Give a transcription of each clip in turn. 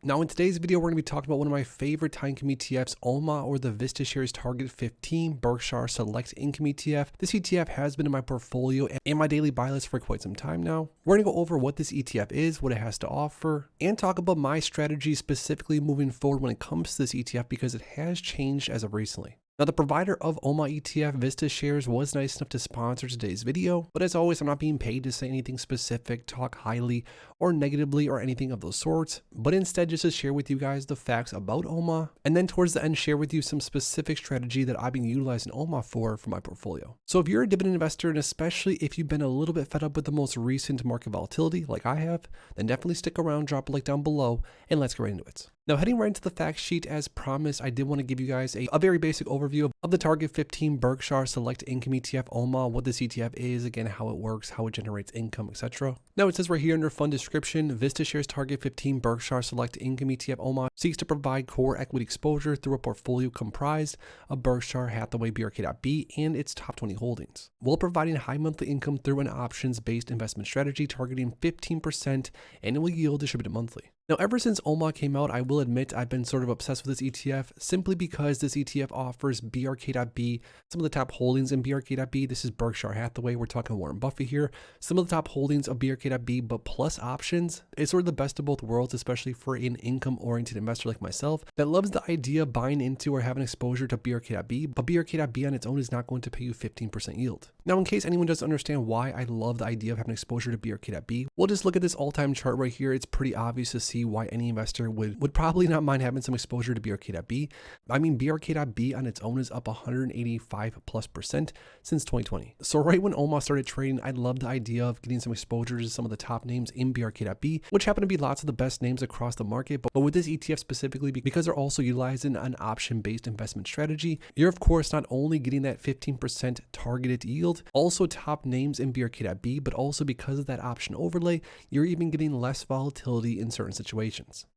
Now in today's video, we're going to be talking about one of my favorite high income ETFs, OMAH, or the VistaShares Target 15 Berkshire Select Income ETF. This ETF has been in my portfolio and my daily buy list for quite some time now. We're going to go over what this ETF is, what it has to offer, and talk about my strategy specifically moving forward when it comes to this ETF because it has changed as of recently. Now, the provider of OMAH ETF, VistaShares, was nice enough to sponsor today's video, but as always, I'm not being paid to say anything specific, talk highly or negatively or anything of those sorts, but instead just to share with you guys the facts about OMAH, and then towards the end share with you some specific strategy that I've been utilizing OMAH for my portfolio. So if you're a dividend investor, and especially if you've been a little bit fed up with the most recent market volatility like I have, then definitely stick around, drop a like down below, and let's get right into it. Now, heading right into the fact sheet, as promised, I did want to give you guys a very basic overview of the Target 15 Berkshire Select Income ETF OMAH, what this ETF is, again, how it works, how it generates income, etc. Now, it says right here under fund description, VistaShares Target 15 Berkshire Select Income ETF OMAH seeks to provide core equity exposure through a portfolio comprised of Berkshire Hathaway BRK.B and its top 20 holdings, while providing high monthly income through an options-based investment strategy targeting 15% annual yield distributed monthly. Now, ever since OMAH came out, I will admit I've been sort of obsessed with this ETF simply because this ETF offers BRK.B, some of the top holdings in BRK.B. This is Berkshire Hathaway. We're talking Warren Buffett here. Some of the top holdings of BRK.B, but plus options. It's sort of the best of both worlds, especially for an income-oriented investor like myself that loves the idea of buying into or having exposure to BRK.B, but BRK.B on its own is not going to pay you 15% yield. Now, in case anyone doesn't understand why I love the idea of having exposure to BRK.B, we'll just look at this all-time chart right here. It's pretty obvious to see why any investor would probably not mind having some exposure to BRK.B. I mean, BRK.B on its own is up 185+% since 2020. So right when OMAH started trading, I loved the idea of getting some exposure to some of the top names in BRK.B, which happen to be lots of the best names across the market. But with this ETF specifically, because they're also utilizing an option-based investment strategy, you're of course not only getting that 15% targeted yield, also top names in BRK.B, but also because of that option overlay, you're even getting less volatility in certain situations.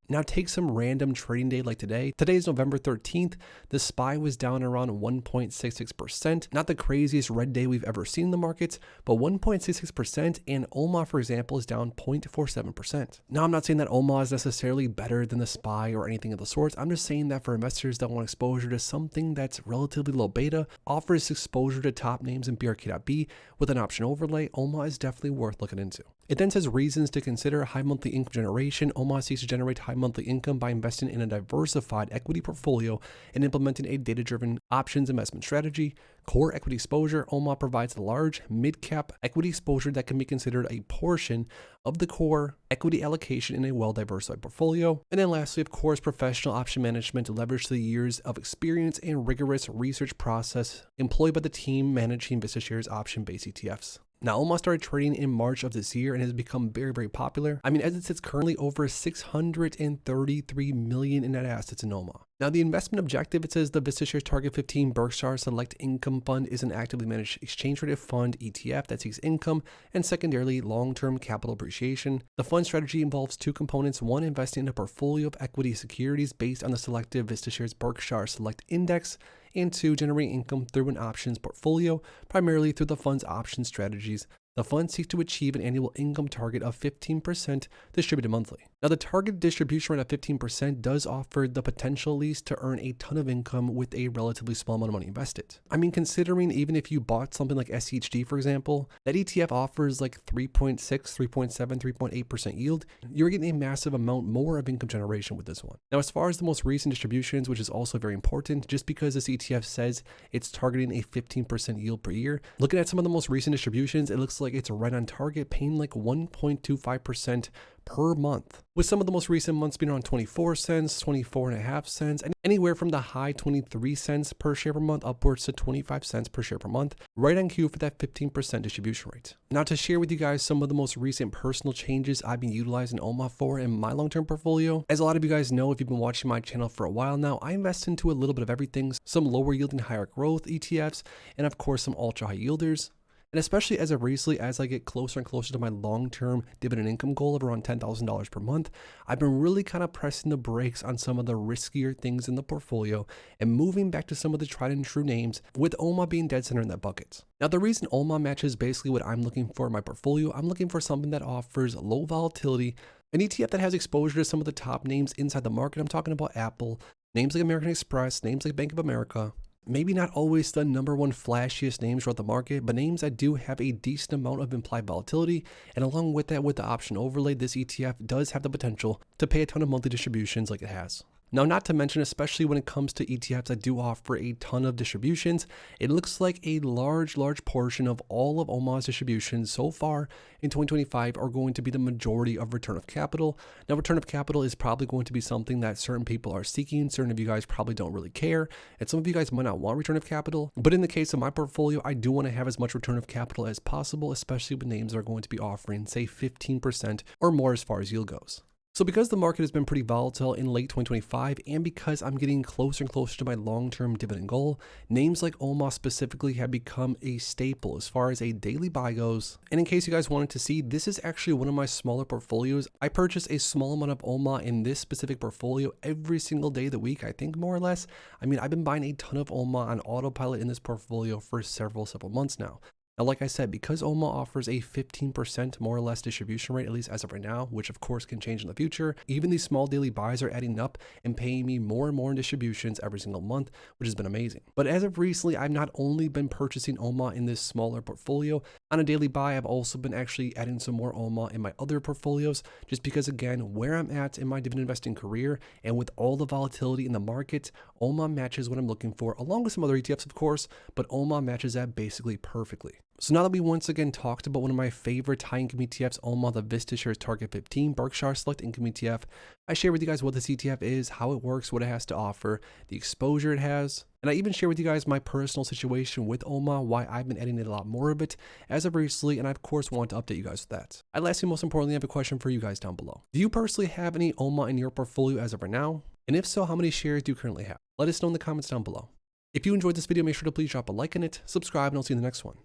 Now, take some random trading day like today. Today is November 13th. The SPY was down around 1.66%. Not the craziest red day we've ever seen in the markets, but 1.66%, and OMAH, for example, is down 0.47%. Now, I'm not saying that OMAH is necessarily better than the SPY or anything of the sorts. I'm just saying that for investors that want exposure to something that's relatively low beta, offers exposure to top names in BRK.B with an option overlay, OMAH is definitely worth looking into. It then says reasons to consider high monthly income generation. OMAH seeks to generate high monthly income by investing in a diversified equity portfolio and implementing a data-driven options investment strategy. Core equity exposure. OMAH provides a large mid-cap equity exposure that can be considered a portion of the core equity allocation in a well-diversified portfolio. And then lastly, of course, professional option management to leverage the years of experience and rigorous research process employed by the team managing VistaShares option-based ETFs. Now, OMAH started trading in March of this year and has become very, very popular. I mean, as it sits currently over 633 million in net assets in OMAH. Now, the investment objective, it says the VistaShares Target 15 Berkshire Select Income Fund is an actively managed exchange-traded fund ETF that seeks income and secondarily long-term capital appreciation. The fund strategy involves two components: one, investing in a portfolio of equity securities based on the selective VistaShares Berkshire Select Index, and two, generating income through an options portfolio, primarily through the fund's option strategies. The fund seeks to achieve an annual income target of 15% distributed monthly. Now, the target distribution rate of 15% does offer the potential, at least, to earn a ton of income with a relatively small amount of money invested. I mean, considering even if you bought something like SEHD, for example, that ETF offers like 3.6, 3.7, 3.8% yield, you're getting a massive amount more of income generation with this one. Now, as far as the most recent distributions, which is also very important, just because this ETF says it's targeting a 15% yield per year, looking at some of the most recent distributions, it looks like it's right on target, paying like 1.25% per month, with some of the most recent months being around 24 cents, 24.5 cents, and anywhere from the high 23 cents per share per month upwards to 25 cents per share per month, right on cue for that 15% distribution rate. Now, to share with you guys some of the most recent personal changes I've been utilizing OMAH for in my long-term portfolio. As a lot of you guys know, if you've been watching my channel for a while now, I invest into a little bit of everything, some lower yielding, higher growth ETFs, and of course some ultra high yielders. And especially as of recently, as I get closer and closer to my long-term dividend income goal of around $10,000 per month, I've been really kind of pressing the brakes on some of the riskier things in the portfolio and moving back to some of the tried and true names, with OMAH being dead center in that bucket. Now, the reason OMAH matches basically what I'm looking for in my portfolio, I'm looking for something that offers low volatility, An ETF that has exposure to some of the top names inside the market. I'm talking about Apple, names like American Express, names like Bank of America. Maybe not always the number one flashiest names throughout the market, but names that do have a decent amount of implied volatility. And along with that, with the option overlay, this ETF does have the potential to pay a ton of monthly distributions like it has. Now, not to mention, especially when it comes to ETFs that do offer a ton of distributions, it looks like a large portion of all of OMAH's distributions so far in 2025 are going to be the majority of return of capital. Now, return of capital is probably going to be something that certain people are seeking. Certain of you guys probably don't really care, and some of you guys might not want return of capital. But in the case of my portfolio, I do want to have as much return of capital as possible, especially with names that are going to be offering, say, 15% or more as far as yield goes. So because the market has been pretty volatile in late 2025, and because I'm getting closer and closer to my long-term dividend goal, names like OMAH specifically have become a staple as far as a daily buy goes. And in case you guys wanted to see, this is actually one of my smaller portfolios. I purchase a small amount of OMAH in this specific portfolio every single day of the week, I think more or less. I mean, I've been buying a ton of OMAH on autopilot in this portfolio for several months now. Now, like I said, because OMAH offers a 15% more or less distribution rate, at least as of right now, which of course can change in the future, even these small daily buys are adding up and paying me more and more in distributions every single month, which has been amazing. But as of recently, I've not only been purchasing OMAH in this smaller portfolio. On a daily buy, I've also been actually adding some more OMAH in my other portfolios, just because, again, where I'm at in my dividend investing career and with all the volatility in the market, OMAH matches what I'm looking for, along with some other ETFs, of course, but OMAH matches that basically perfectly. So now that we once again talked about one of my favorite high income ETFs, OMAH, the VistaShares Target 15 Berkshire Select Income ETF, I share with you guys what this ETF is, how it works, what it has to offer, the exposure it has, and I even share with you guys my personal situation with OMAH, why I've been adding a lot more of it as of recently, and I of course want to update you guys with that. I lastly, most importantly, have a question for you guys down below. Do you personally have any OMAH in your portfolio as of right now? And if so, how many shares do you currently have? Let us know in the comments down below. If you enjoyed this video, make sure to please drop a like on it, subscribe, and I'll see you in the next one.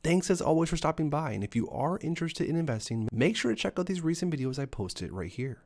Thanks as always for stopping by, and if you are interested in investing, make sure to check out these recent videos I posted right here.